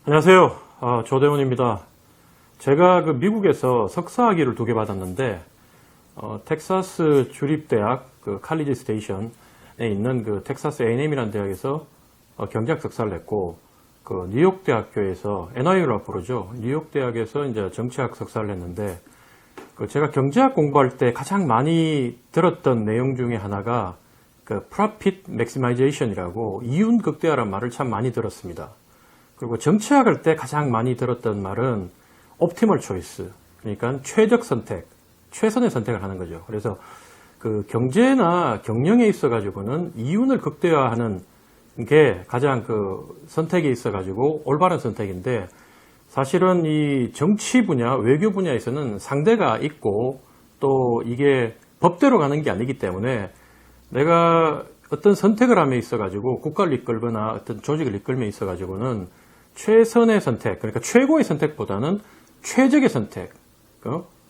안녕하세요. 조대훈입니다. 제가 미국에서 석사학위를 2개 받았는데, 텍사스 주립대학 칼리지 스테이션에 있는 텍사스 A&M이라는 대학에서 경제학 석사를 했고, 뉴욕 대학교에서 NYU라고 부르죠. 뉴욕 대학에서 이제 정치학 석사를 했는데, 제가 경제학 공부할 때 가장 많이 들었던 내용 중에 하나가 profit maximization이라고 이윤 극대화라는 말을 참 많이 들었습니다. 그리고 정치학할 때 가장 많이 들었던 말은 optimal choice, 그러니까 최적 선택, 최선의 선택을 하는 거죠. 그래서 경제나 경영에 있어 가지고는 이윤을 극대화하는 게 가장 선택에 있어 가지고 올바른 선택인데, 사실은 이 정치 분야, 외교 분야에서는 상대가 있고 또 이게 법대로 가는 게 아니기 때문에 내가 어떤 선택을 함에 있어 가지고 국가를 이끌거나 어떤 조직을 이끌면 있어 가지고는 최선의 선택, 그러니까 최고의 선택보다는 최적의 선택,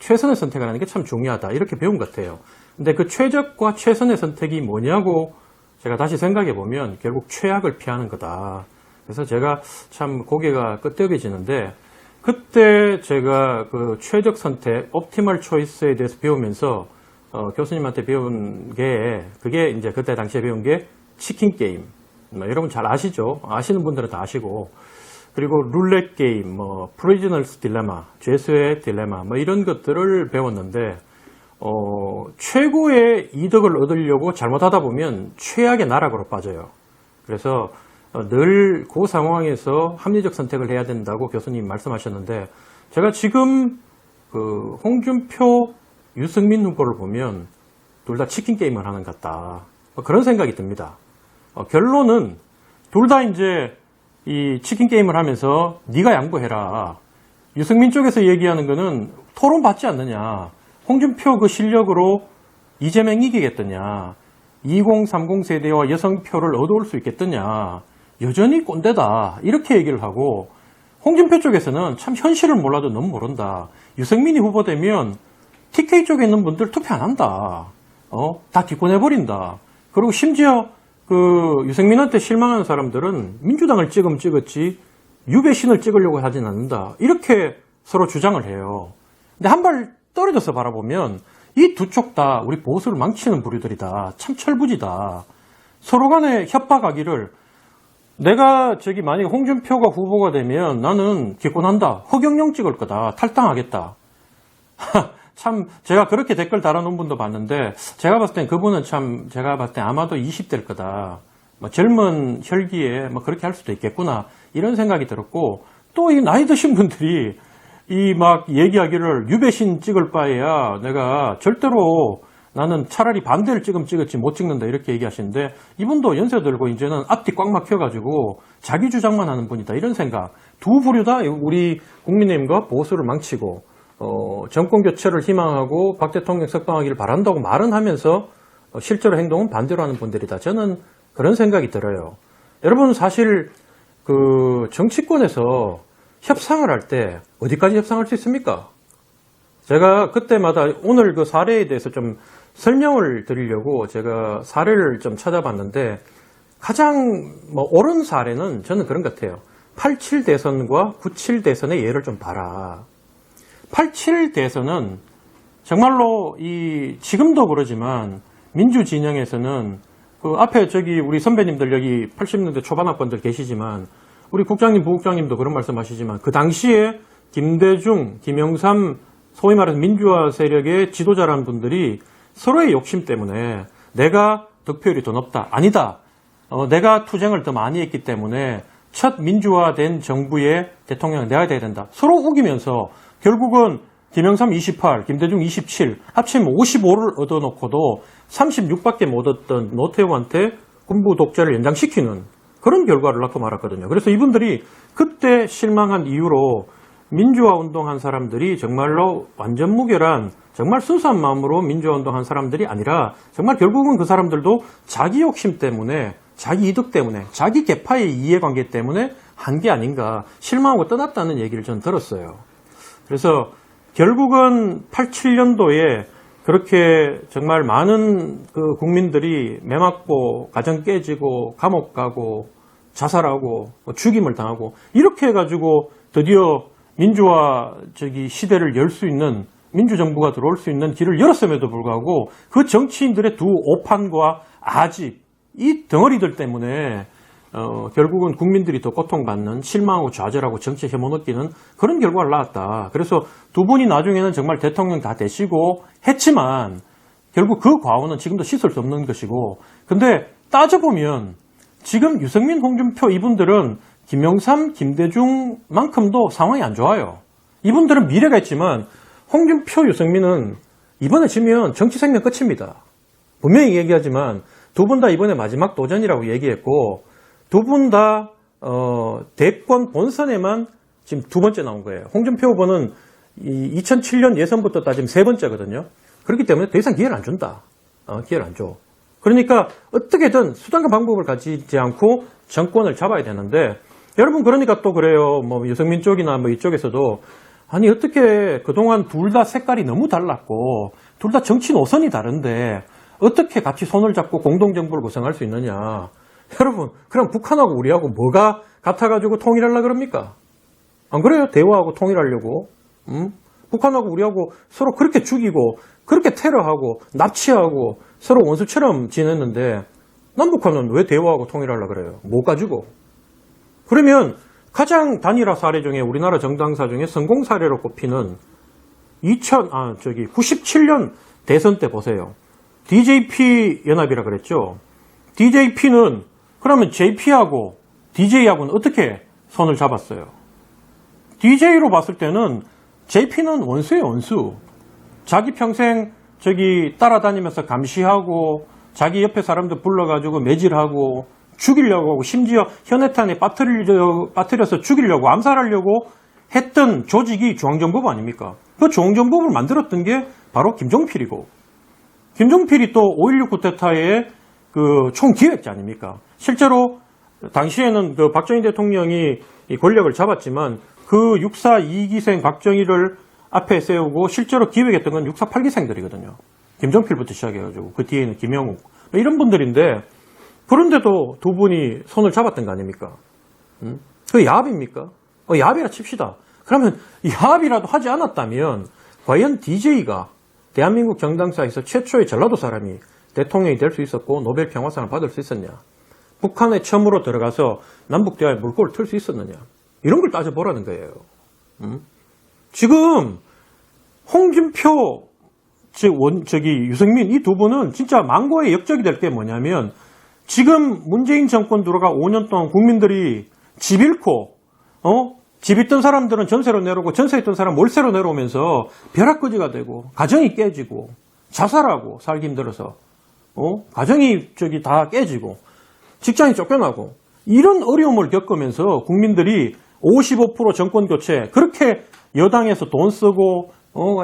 최선의 선택을 하는 게 참 중요하다, 이렇게 배운 것 같아요. 근데 최적과 최선의 선택이 뭐냐고 제가 다시 생각해 보면 결국 최악을 피하는 거다. 그래서 제가 참 고개가 끄덕여지는데, 그때 제가 최적 선택, 옵티멀 초이스에 대해서 배우면서 교수님한테 배운 게, 그게 이제 그때 당시에 배운 게 치킨 게임. 여러분 잘 아시죠? 아시는 분들은 다 아시고, 그리고 룰렛 게임, 프리즈너스 딜레마, 죄수의 딜레마, 이런 것들을 배웠는데, 최고의 이득을 얻으려고 잘못하다 보면 최악의 나락으로 빠져요. 그래서 늘 그 상황에서 합리적 선택을 해야 된다고 교수님 말씀하셨는데, 제가 지금 홍준표, 유승민 후보를 보면 둘 다 치킨 게임을 하는 것 같다, 그런 생각이 듭니다. 결론은 둘 다 이제 이 치킨 게임을 하면서 네가 양보해라. 유승민 쪽에서 얘기하는 거는 토론 받지 않느냐, 홍준표 실력으로 이재명 이기겠느냐, 2030 세대와 여성표를 얻어올 수 있겠느냐, 여전히 꼰대다, 이렇게 얘기를 하고, 홍준표 쪽에서는 참 현실을 몰라도 너무 모른다, 유승민이 후보 되면 TK 쪽에 있는 분들 투표 안 한다, 다 기권해버린다, 그리고 심지어 유승민한테 실망하는 사람들은 민주당을 찍으면 찍었지 유배신을 찍으려고 하진 않는다, 이렇게 서로 주장을 해요. 근데 한 발 떨어져서 바라보면 이 두 쪽 다 우리 보수를 망치는 부류들이다, 참 철부지다. 서로 간에 협박하기를, 내가 만약에 홍준표가 후보가 되면 나는 기권한다, 허경영 찍을 거다, 탈당하겠다. 참 제가 그렇게 댓글 달아놓은 분도 봤는데, 제가 봤을 땐 그분은 제가 봤을 땐 아마도 20대일 거다, 젊은 혈기에 그렇게 할 수도 있겠구나, 이런 생각이 들었고, 또 이 나이 드신 분들이 얘기하기를 유배신 찍을 바에야 내가 절대로 나는 차라리 반대를 찍으면 찍었지 못 찍는다, 이렇게 얘기하시는데, 이분도 연세 들고 이제는 앞뒤 꽉 막혀가지고 자기 주장만 하는 분이다, 이런 생각. 두 부류 다 우리 국민의힘과 보수를 망치고 정권 교체를 희망하고 박 대통령 석방하기를 바란다고 말은 하면서 실제로 행동은 반대로 하는 분들이다, 저는 그런 생각이 들어요. 여러분, 사실 정치권에서 협상을 할 때 어디까지 협상할 수 있습니까? 제가 그때마다 오늘 사례에 대해서 좀 설명을 드리려고 제가 사례를 좀 찾아봤는데, 가장 옳은 사례는 저는 그런 것 같아요. 87 대선과 97 대선의 예를 좀 봐라. 87 대선은 정말로 지금도 그러지만 민주 진영에서는 앞에 우리 선배님들 여기 80년대 초반 학번들 계시지만, 우리 국장님, 부국장님도 그런 말씀 하시지만, 그 당시에 김대중, 김영삼, 소위 말해서 민주화 세력의 지도자라는 분들이 서로의 욕심 때문에 내가 득표율이 더 높다, 아니다, 내가 투쟁을 더 많이 했기 때문에 첫 민주화된 정부의 대통령은 내가 돼야 된다, 서로 우기면서 결국은 김영삼 28, 김대중 27, 합치면 55를 얻어놓고도 36밖에 못 얻던 노태우한테 군부 독재를 연장시키는 그런 결과를 낳고 말았거든요. 그래서 이분들이 그때 실망한 이유로 민주화 운동한 사람들이 정말로 완전 무결한, 정말 순수한 마음으로 민주화 운동한 사람들이 아니라, 정말 결국은 그 사람들도 자기 욕심 때문에, 자기 이득 때문에, 자기 계파의 이해관계 때문에 한 게 아닌가, 실망하고 떠났다는 얘기를 전 들었어요. 그래서 결국은 87년도에 그렇게 정말 많은 국민들이 매 맞고 가정 깨지고 감옥 가고 자살하고 죽임을 당하고 이렇게 해가지고 드디어 민주화 시대를 열 수 있는 민주정부가 들어올 수 있는 길을 열었음에도 불구하고 그 정치인들의 두 오판과 아집 이 덩어리들 때문에 결국은 국민들이 더 고통받는 실망하고 좌절하고 정치에 혐오느끼는 그런 결과를 낳았다. 그래서 두 분이 나중에는 정말 대통령 다 되시고 했지만 결국 그 과오는 지금도 씻을 수 없는 것이고 근데 따져보면 지금 유승민, 홍준표 이분들은 김영삼, 김대중만큼도 상황이 안 좋아요. 이분들은 미래가 있지만 홍준표, 유승민은 이번에 지면 정치 생명 끝입니다. 분명히 얘기하지만 두 분 다 이번에 마지막 도전이라고 얘기했고 두 분 다 대권 본선에만 지금 두 번째 나온 거예요. 홍준표 후보는 2007년 예선부터 따지면 세 번째거든요. 그렇기 때문에 더 이상 기회를 안 준다. 기회를 안 줘. 그러니까 어떻게든 수단과 방법을 가지지 않고 정권을 잡아야 되는데 여러분 그러니까 또 그래요. 뭐 유승민 쪽이나 뭐 이쪽에서도 아니 어떻게 그동안 둘 다 색깔이 너무 달랐고 둘 다 정치 노선이 다른데 어떻게 같이 손을 잡고 공동정부를 구성할 수 있느냐. 여러분 그럼 북한하고 우리하고 뭐가 같아가지고 통일하려고 그럽니까? 안 그래요? 대화하고 통일하려고. 북한하고 우리하고 서로 그렇게 죽이고 그렇게 테러하고 납치하고 서로 원수처럼 지냈는데 남북한은 왜 대화하고 통일하려고 그래요? 뭐 가지고? 그러면 가장 단일화 사례 중에 우리나라 정당사 중에 성공 사례로 꼽히는 97년 대선 때 보세요. DJP 연합이라 그랬죠. DJP는 그러면 JP하고 DJ하고는 어떻게 손을 잡았어요? DJ로 봤을 때는 JP는 원수예요, 원수. 자기 평생 따라다니면서 감시하고 자기 옆에 사람들 불러가지고 매질하고 죽이려고 하고 심지어 현해탄에 빠뜨려서 죽이려고 암살하려고 했던 조직이 중앙정보부 아닙니까? 그 중앙정보부를 만들었던 게 바로 김종필이고 김종필이 또 5.16 쿠데타의 그 총기획자 아닙니까? 실제로 당시에는 그 박정희 대통령이 이 권력을 잡았지만 그 6.4 2기생 박정희를 앞에 세우고 실제로 기획했던 건 6.4 8기생들이거든요. 김종필부터 시작해가지고 그 뒤에는 김영욱 이런 분들인데 그런데도 두 분이 손을 잡았던 거 아닙니까? 그 야합입니까? 야합이라 칩시다. 그러면 야합이라도 하지 않았다면 과연 DJ가 대한민국 정당사에서 최초의 전라도 사람이 대통령이 될 수 있었고 노벨 평화상을 받을 수 있었냐? 북한에 처음으로 들어가서 남북대화에 물꼬를 틀 수 있었느냐? 이런 걸 따져보라는 거예요. 지금 홍준표, 유승민 이 두 분은 진짜 망고의 역적이 될 게 뭐냐면 지금 문재인 정권 들어가 5년 동안 국민들이 집 잃고 집 있던 사람들은 전세로 내려오고 전세 있던 사람 월세로 내려오면서 벼락거지가 되고 가정이 깨지고 자살하고 살기 힘들어서 가정이 다 깨지고 직장이 쫓겨나고 이런 어려움을 겪으면서 국민들이 55% 정권 교체 그렇게 여당에서 돈 쓰고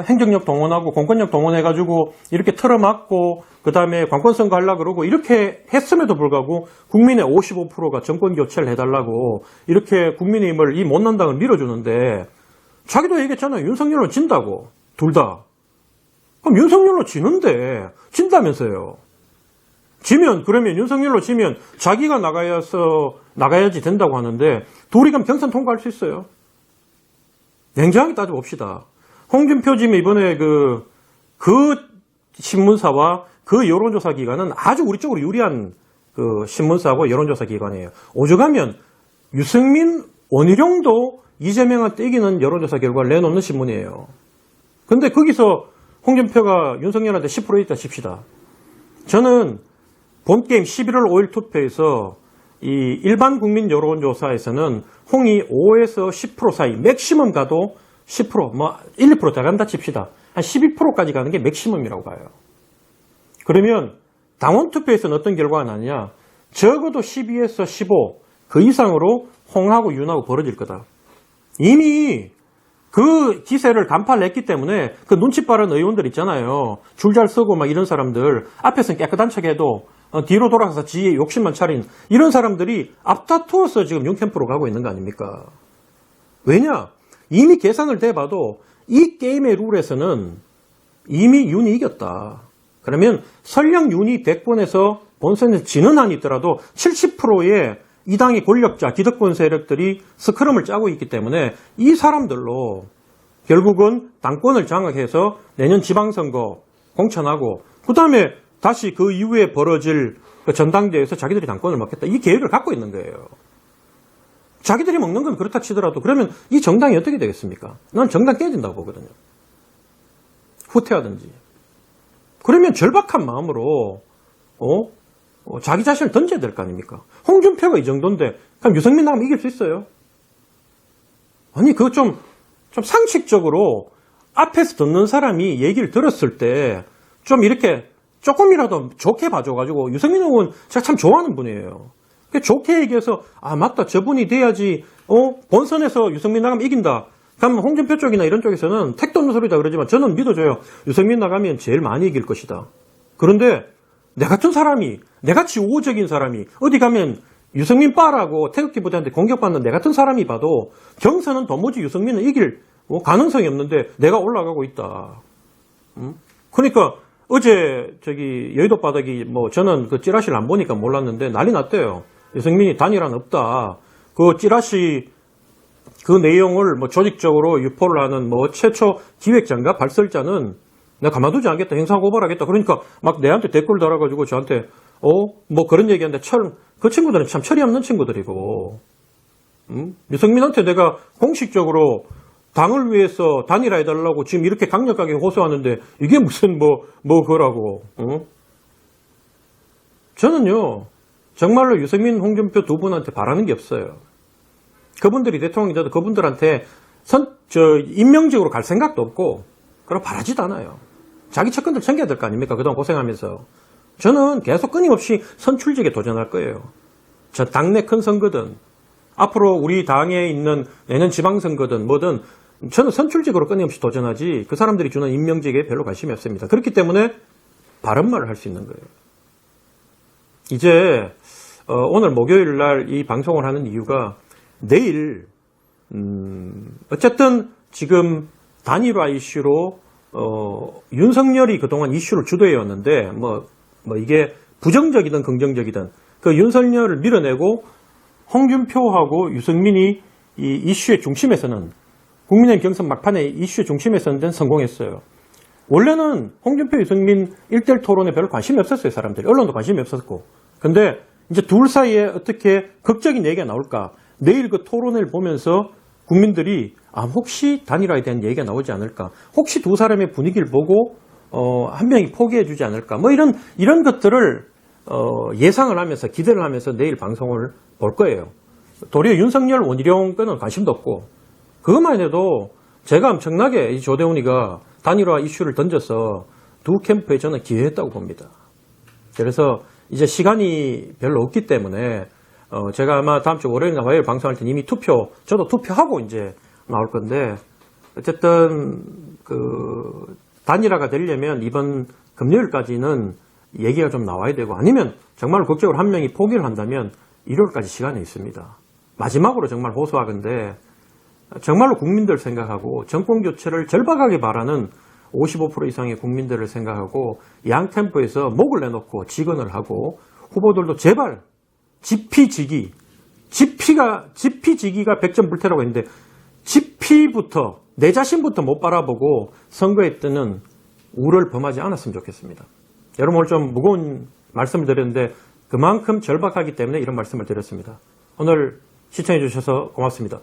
행정력 동원하고 공권력 동원해가지고 이렇게 틀어막고 그 다음에 관권선거 하려고 그러고 이렇게 했음에도 불구하고 국민의 55%가 정권 교체를 해달라고 이렇게 국민의힘을 이 못난 당을 밀어주는데 자기도 얘기했잖아요. 윤석열은 진다고. 둘 다. 그럼 윤석열로 지는데 진다면서요. 그러면 윤석열로 지면 자기가 나가야지 된다고 하는데 둘이 그럼 경선 통과할 수 있어요. 냉정하게 따져봅시다. 홍준표 지금 이번에 그 신문사와 그 여론조사 기관은 아주 우리 쪽으로 유리한 그 신문사하고 여론조사 기관이에요. 오죽하면 유승민, 원희룡도 이재명한테 이기는 여론조사 결과를 내놓는 신문이에요. 근데 거기서 홍준표가 윤석열한테 10% 있다 칩시다. 저는 본게임 11월 5일 투표에서 이 일반 국민 여론조사에서는 홍이 5에서 10% 사이, 맥시멈 가도 10%, 1, 2% 더 간다 칩시다. 한 12%까지 가는 게 맥시멈이라고 봐요. 그러면 당원 투표에서는 어떤 결과가 나느냐? 적어도 12에서 15, 그 이상으로 홍하고 윤하고 벌어질 거다. 이미 그 기세를 간파했기 때문에 그 눈치 빠른 의원들 있잖아요. 줄 잘 서고 이런 사람들, 앞에서는 깨끗한 척 해도 뒤로 돌아가서 지의 욕심만 차린 이런 사람들이 앞다투어서 지금 윤 캠프로 가고 있는 거 아닙니까? 왜냐? 이미 계산을 대봐도 이 게임의 룰에서는 이미 윤이 이겼다. 그러면 설령 윤이 대권에서 본선에서 지는 한이 있더라도 70%의 이 당의 권력자, 기득권 세력들이 스크럼을 짜고 있기 때문에 이 사람들로 결국은 당권을 장악해서 내년 지방선거 공천하고 그 다음에 다시 그 이후에 벌어질 그 전당대회에서 자기들이 당권을 먹겠다. 이 계획을 갖고 있는 거예요. 자기들이 먹는 건 그렇다 치더라도 그러면 이 정당이 어떻게 되겠습니까? 난 정당 깨진다고 보거든요. 후퇴하든지. 그러면 절박한 마음으로 자기 자신을 던져야 될 거 아닙니까? 홍준표가 이 정도인데 그럼 유승민 나가면 이길 수 있어요? 아니 그거 좀 상식적으로 앞에서 듣는 사람이 얘기를 들었을 때 좀 이렇게 조금이라도 좋게 봐줘가지고 유승민 의원 제가 참 좋아하는 분이에요. 좋게 얘기해서 아 맞다 저분이 돼야지 본선에서 유승민 나가면 이긴다. 그럼 홍준표 쪽이나 이런 쪽에서는 택도 없는 소리다 그러지만 저는 믿어줘요. 유승민 나가면 제일 많이 이길 것이다. 그런데 내 같은 사람이 내같이 우호적인 사람이 어디 가면 유승민 빠라고 태극기 부대한테 공격받는 내 같은 사람이 봐도 경선은 도무지 유승민은 이길 가능성이 없는데 내가 올라가고 있다. 그러니까 어제 여의도 바닥이 저는 그 찌라시를 안 보니까 몰랐는데 난리 났대요. 유승민이 단일화는 없다. 그 찌라시 그 내용을 조직적으로 유포를 하는 최초 기획자인가 발설자는 내가 가만두지 않겠다. 형사고발하겠다. 그러니까 막 내한테 댓글 달아가지고 저한테 그런 얘기하는데 그 친구들은 참 철이 없는 친구들이고 유승민한테 내가 공식적으로 당을 위해서 단일화해달라고 지금 이렇게 강력하게 호소하는데 이게 무슨 그거라고 저는요 정말로 유승민, 홍준표 두 분한테 바라는 게 없어요. 그분들이 대통령이 돼도 그분들한테 임명직으로 갈 생각도 없고 그럼 바라지도 않아요. 자기 측근들 챙겨야 될 거 아닙니까? 그동안 고생하면서. 저는 계속 끊임없이 선출직에 도전할 거예요. 저 당내 큰 선거든 앞으로 우리 당에 있는 내년 지방선거든 뭐든 저는 선출직으로 끊임없이 도전하지 그 사람들이 주는 임명직에 별로 관심이 없습니다. 그렇기 때문에 바른 말을 할 수 있는 거예요. 이제 오늘 목요일 날 이 방송을 하는 이유가 내일 어쨌든 지금 단일화 이슈로 윤석열이 그동안 이슈를 주도해왔는데 이게 부정적이든 긍정적이든 그 윤석열을 밀어내고 홍준표하고 유승민이 이 이슈의 중심에서는 국민의힘 경선 막판에 이슈의 중심에서는 성공했어요. 원래는 홍준표, 유승민 1대1 토론에 별로 관심이 없었어요. 사람들이. 언론도 관심이 없었고. 근데 이제 둘 사이에 어떻게 극적인 얘기가 나올까. 내일 그 토론을 보면서 국민들이 혹시 단일화에 대한 얘기가 나오지 않을까. 혹시 두 사람의 분위기를 보고 한 명이 포기해 주지 않을까. 이런 것들을 예상을 하면서 기대를 하면서 내일 방송을 볼 거예요. 도리어 윤석열, 원희룡 거는 관심도 없고 그것만 해도 제가 엄청나게 이 조대훈이가 단일화 이슈를 던져서 두 캠프에 저는 기여했다고 봅니다. 그래서 이제 시간이 별로 없기 때문에 제가 아마 다음 주 월요일이나 화요일 방송할 때 이미 저도 투표하고 이제 나올 건데 어쨌든 그 단일화가 되려면 이번 금요일까지는 얘기가 좀 나와야 되고 아니면 정말 극적으로 한 명이 포기를 한다면 1월까지 시간이 있습니다. 마지막으로 정말 호소하건데 정말로 국민들 생각하고 정권 교체를 절박하게 바라는 55% 이상의 국민들을 생각하고 양 캠프에서 목을 내놓고 직언을 하고 후보들도 제발 지피지기가 100점 불태라고 했는데 지피부터 내 자신부터 못 바라보고 선거에 뜨는 우를 범하지 않았으면 좋겠습니다. 여러분 오늘 좀 무거운 말씀을 드렸는데 그만큼 절박하기 때문에 이런 말씀을 드렸습니다. 오늘 시청해 주셔서 고맙습니다.